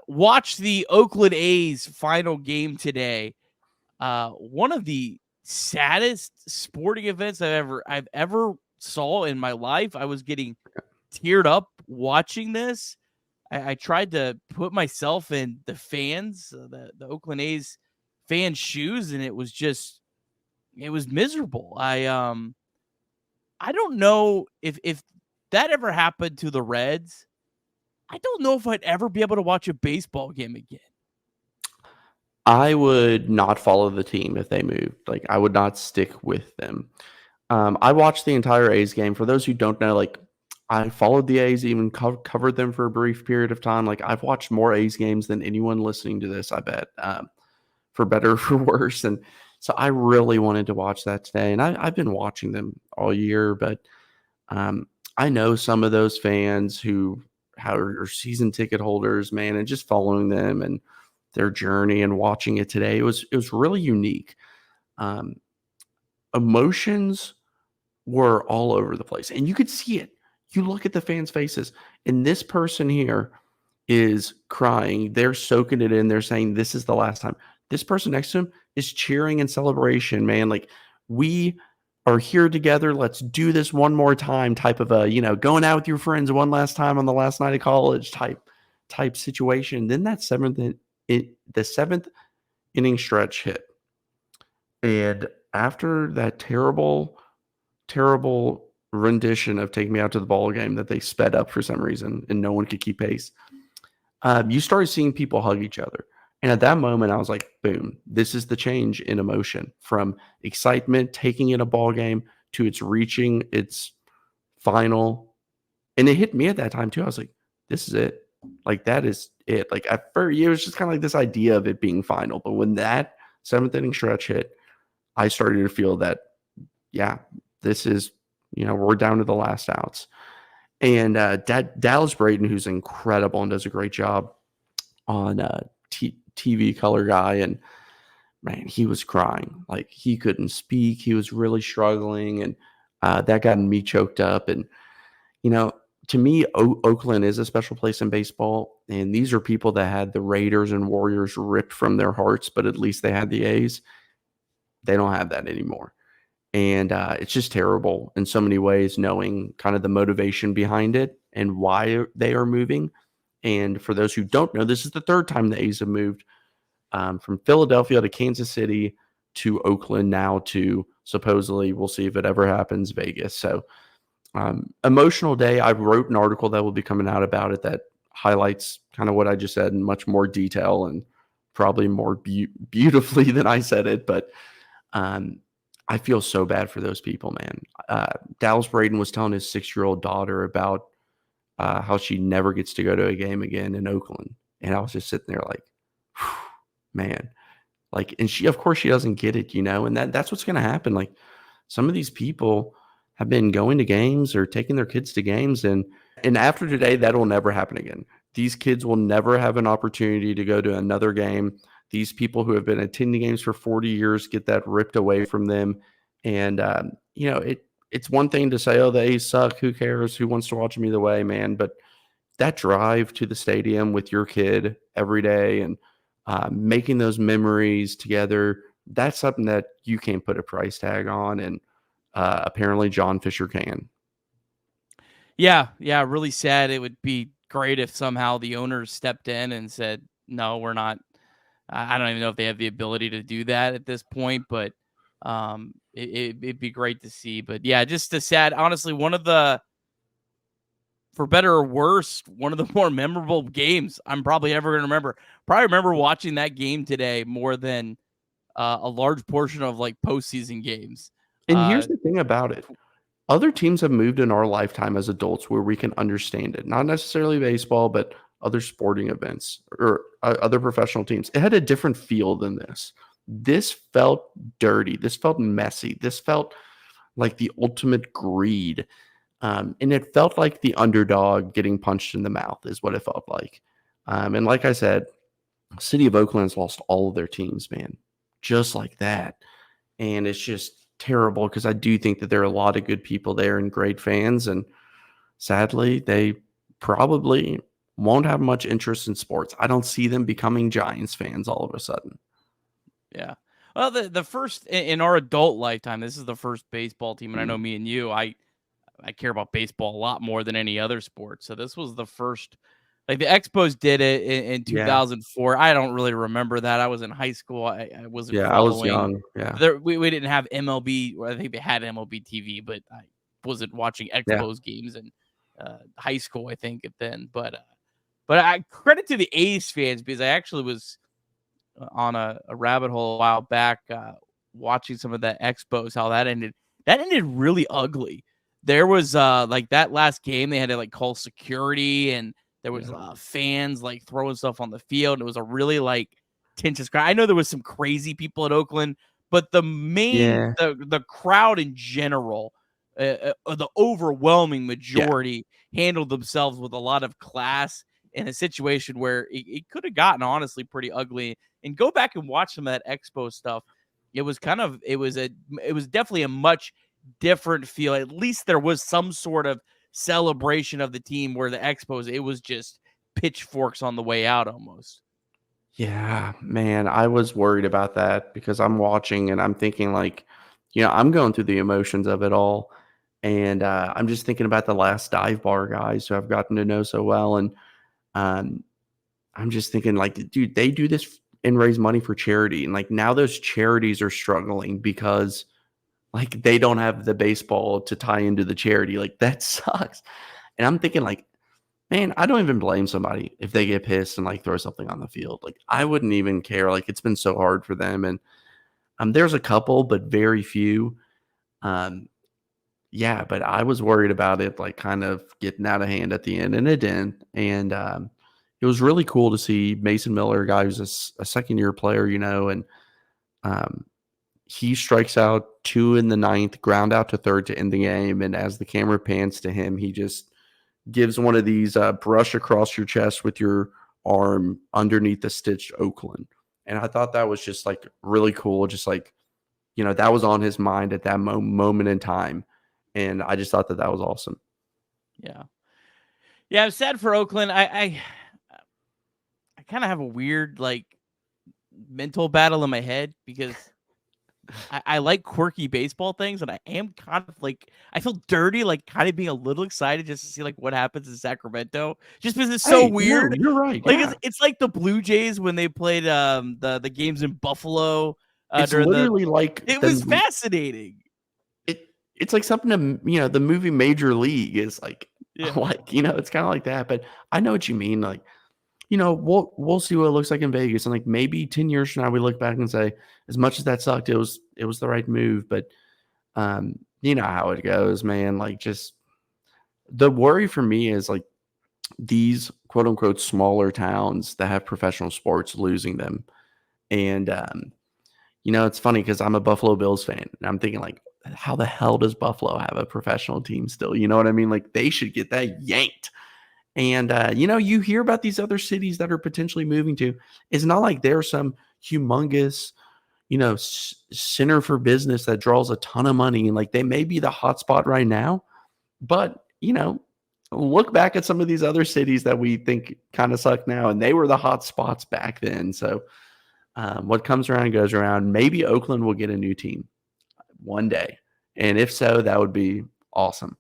watched the Oakland A's final game today. One of the saddest sporting events I've ever saw in my life. I was getting teared up watching this. I tried to put myself in the fans, the Oakland A's fans' shoes, and it was miserable. I don't know if that ever happened to the Reds. I don't know if I'd ever be able to watch a baseball game again. I would not follow the team if they moved. Like, I would not stick with them. I watched the entire A's game. For those who don't know, like, I followed the A's, even covered them for a brief period of time. Like, I've watched more A's games than anyone listening to this, I bet, for better or for worse. And so I really wanted to watch that today. And I've been watching them all year, but I know some of those fans who are season ticket holders, man, and just following them and their journey and watching it today. It was really unique. Emotions were all over the place, and you could see it. You look at the fans' faces, and this person here is crying. They're soaking it in. They're saying, this is the last time. This person next to him is cheering in celebration, man. Like, we are here together. Let's do this one more time type of a, going out with your friends one last time on the last night of college type situation. Then that the seventh inning stretch hit. And after that terrible rendition of Take Me Out to the Ball Game that they sped up for some reason and no one could keep pace, you started seeing people hug each other. And at that moment, I was like, boom, this is the change in emotion from excitement, taking in a ball game, to its reaching its final. And it hit me at that time too. I was like, this is it. Like, that is it. Like, at first, it was just kind of like this idea of it being final. But when that seventh inning stretch hit, I started to feel that, yeah, this is, we're down to the last outs. And Dallas Braden, who's incredible and does a great job on TV color guy, and man, he was crying. Like, he couldn't speak. He was really struggling, and that got me choked up. And, to me, Oakland is a special place in baseball, and these are people that had the Raiders and Warriors ripped from their hearts, but at least they had the A's. They don't have that anymore. And it's just terrible in so many ways, knowing kind of the motivation behind it and why they are moving. And for those who don't know, this is the third time the A's have moved from Philadelphia to Kansas City to Oakland, now to, supposedly, we'll see if it ever happens, Vegas. So emotional day. I wrote an article that will be coming out about it that highlights kind of what I just said in much more detail and probably more beautifully than I said it. But I feel so bad for those people, man. Dallas Braden was telling his 6-year-old daughter about how she never gets to go to a game again in Oakland. And I was just sitting there like, man, like, and she, of course, she doesn't get it, and that's what's going to happen. Like, some of these people have been going to games or taking their kids to games. And after today, that'll never happen again. These kids will never have an opportunity to go to another game. These people who have been attending games for 40 years get that ripped away from them. And, it's one thing to say, oh, the A's suck. Who cares? Who wants to watch them either way, man? But that drive to the stadium with your kid every day and making those memories together, that's something that you can't put a price tag on. And apparently John Fisher can. Yeah, really sad. It would be great if somehow the owners stepped in and said, no, we're not. I don't even know if they have the ability to do that at this point, but it'd be great to see. But yeah, just a sad, honestly, one of the, for better or worse, one of the more memorable games I'm probably ever going to remember. Probably remember watching that game today more than a large portion of like postseason games. And here's the thing about it. Other teams have moved in our lifetime as adults where we can understand it. Not necessarily baseball, but other sporting events or other professional teams. It had a different feel than this. This felt dirty. This felt messy. This felt like the ultimate greed. And it felt like the underdog getting punched in the mouth is what it felt like. And like I said, City of Oakland's lost all of their teams, man, just like that. And it's just terrible because I do think that there are a lot of good people there and great fans. And sadly, they probably won't have much interest in sports. I don't see them becoming Giants fans all of a sudden. Yeah. Well, the first in our adult lifetime, this is the first baseball team, and I know me and you, I care about baseball a lot more than any other sport. So this was the first. Like the Expos did it in Yeah. 2004. I don't really remember that. I was in high school. I wasn't Yeah, I was following. young. Yeah. We didn't have MLB. Or I think they had MLB TV, but I wasn't watching Yeah. Expos games in high school. I think then, but I credit to the A's fans because I actually was on a rabbit hole a while back watching some of the Expos, how that ended. That ended really ugly. There was like that last game, they had to like call security, and there was fans like throwing stuff on the field. It was a really like tense crowd. I know there was some crazy people at Oakland, but the main Yeah. the crowd in general, the overwhelming majority handled themselves with a lot of class in a situation where it could have gotten honestly pretty ugly. And go back and watch some of that Expo stuff. It was definitely a much different feel. At least there was some sort of celebration of the team, where the Expos, it was just pitchforks on the way out almost. Yeah, man, I was worried about that because I'm watching and I'm thinking like, I'm going through the emotions of it all. And I'm just thinking about the last dive bar guys who I've gotten to know so well. And um, I'm just thinking like, dude, they do this and raise money for charity. And like now those charities are struggling because like they don't have the baseball to tie into the charity. Like that sucks. And I'm thinking like, man, I don't even blame somebody if they get pissed and like throw something on the field. Like I wouldn't even care. Like it's been so hard for them. And there's a couple, but very few. Yeah, but I was worried about it like kind of getting out of hand at the end, and it didn't. And it was really cool to see Mason Miller, a guy who's a second year player, and um, he strikes out 2 in the ninth, ground out to third to end the game. And as the camera pans to him, he just gives one of these brush across your chest with your arm underneath the stitched Oakland. And I thought that was just like really cool. Just like, that was on his mind at that moment in time. And I just thought that was awesome. Yeah. Yeah, I'm sad for Oakland. I kind of have a weird like mental battle in my head because I like quirky baseball things, and I am kind of like, I feel dirty, like kind of being a little excited just to see like what happens in Sacramento, just because it's so weird. No, you're right. Like Yeah. it's like the Blue Jays when they played the games in Buffalo. It's literally like it was fascinating. It's like something to, the movie Major League is like, Yeah. like, it's kind of like that. But I know what you mean. Like, we'll see what it looks like in Vegas. And like maybe 10 years from now, we look back and say, as much as that sucked, it was the right move. But you know how it goes, man. Like just the worry for me is like these quote unquote smaller towns that have professional sports losing them. And it's funny because I'm a Buffalo Bills fan and I'm thinking like, how the hell does Buffalo have a professional team still? You know what I mean? Like they should get that yanked. And, you hear about these other cities that are potentially moving to. It's not like there's some humongous, center for business that draws a ton of money. And like they may be the hot spot right now. But, look back at some of these other cities that we think kind of suck now. And they were the hot spots back then. So what comes around goes around. Maybe Oakland will get a new team one day. And if so, that would be awesome.